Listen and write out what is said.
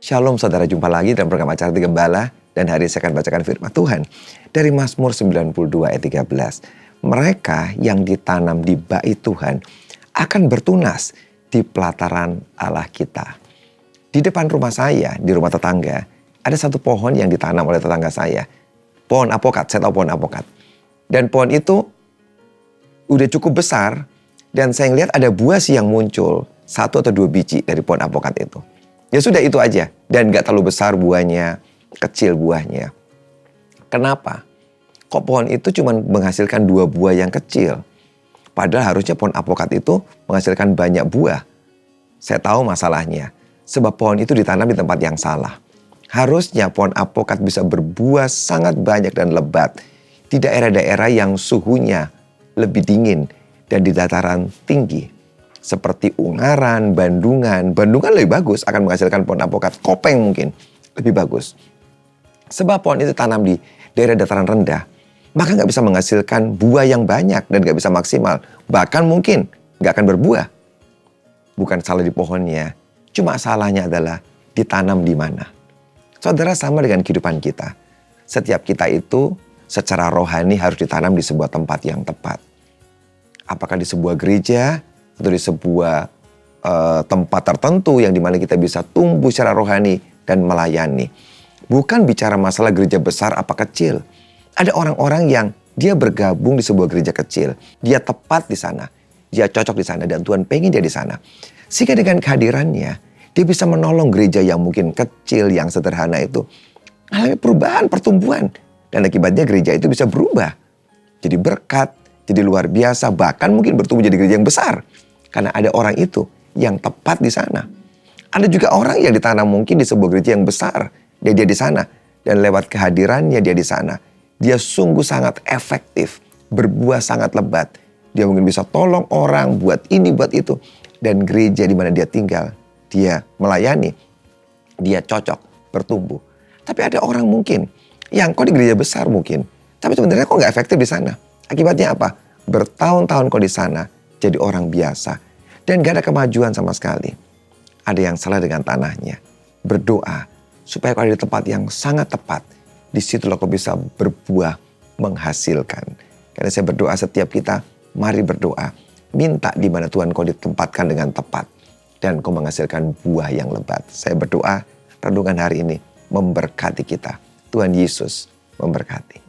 Shalom saudara, jumpa lagi dalam program Acara Hati Gembala. Dan hari ini saya akan bacakan firman Tuhan dari Mazmur 92 ayat 13. Mereka yang ditanam di bait Tuhan akan bertunas di pelataran Allah kita. Di depan rumah saya, di rumah tetangga, ada satu pohon yang ditanam oleh tetangga saya. Pohon apokat, saya tahu pohon apokat. Dan pohon itu udah cukup besar dan saya lihat ada buah sih yang muncul. 1 atau 2 biji dari pohon apokat itu. Ya sudah itu aja. Dan gak terlalu besar buahnya, kecil buahnya. Kenapa? Kok pohon itu cuma menghasilkan 2 buah yang kecil? Padahal harusnya pohon apokat itu menghasilkan banyak buah. Saya tahu masalahnya. Sebab pohon itu ditanam di tempat yang salah. Harusnya pohon apokat bisa berbuah sangat banyak dan lebat di daerah-daerah yang suhunya lebih dingin dan di dataran tinggi. Seperti Ungaran, Bandungan. Bandungan lebih bagus, akan menghasilkan pohon apokat. Kopeng mungkin lebih bagus. Sebab pohon itu tanam di daerah dataran rendah, maka nggak bisa menghasilkan buah yang banyak dan nggak bisa maksimal. Bahkan mungkin nggak akan berbuah. Bukan salah di pohonnya, cuma salahnya adalah ditanam di mana. Saudara, sama dengan kehidupan kita. Setiap kita itu secara rohani harus ditanam di sebuah tempat yang tepat. Apakah di sebuah gereja, atau di sebuah tempat tertentu yang dimana kita bisa tumbuh secara rohani dan melayani. Bukan bicara masalah gereja besar apa kecil. Ada orang-orang yang dia bergabung di sebuah gereja kecil. Dia tepat di sana. Dia cocok di sana dan Tuhan pengen dia di sana. Sehingga dengan kehadirannya, dia bisa menolong gereja yang mungkin kecil, yang sederhana itu. Alami perubahan, pertumbuhan. Dan akibatnya gereja itu bisa berubah. Jadi berkat, jadi luar biasa. Bahkan mungkin bertumbuh jadi gereja yang besar. Karena ada orang itu yang tepat di sana. Ada juga orang yang ditanam mungkin di sebuah gereja yang besar. Dia di sana. Dan lewat kehadirannya dia di sana. Dia sungguh sangat efektif. Berbuah sangat lebat. Dia mungkin bisa tolong orang buat ini, buat itu. Dan gereja di mana dia tinggal, dia melayani. Dia cocok, bertumbuh. Tapi ada orang mungkin yang kok di gereja besar mungkin. Tapi sebenarnya kok nggak efektif di sana. Akibatnya apa? Bertahun-tahun kok di sana. Jadi orang biasa. Dan gak ada kemajuan sama sekali. Ada yang salah dengan tanahnya. Berdoa. Supaya kau ada di tempat yang sangat tepat. Di situlah kau bisa berbuah menghasilkan. Karena saya berdoa setiap kita. Mari berdoa. Minta di mana Tuhan kau ditempatkan dengan tepat. Dan kau menghasilkan buah yang lebat. Saya berdoa renungan hari ini memberkati kita. Tuhan Yesus memberkati.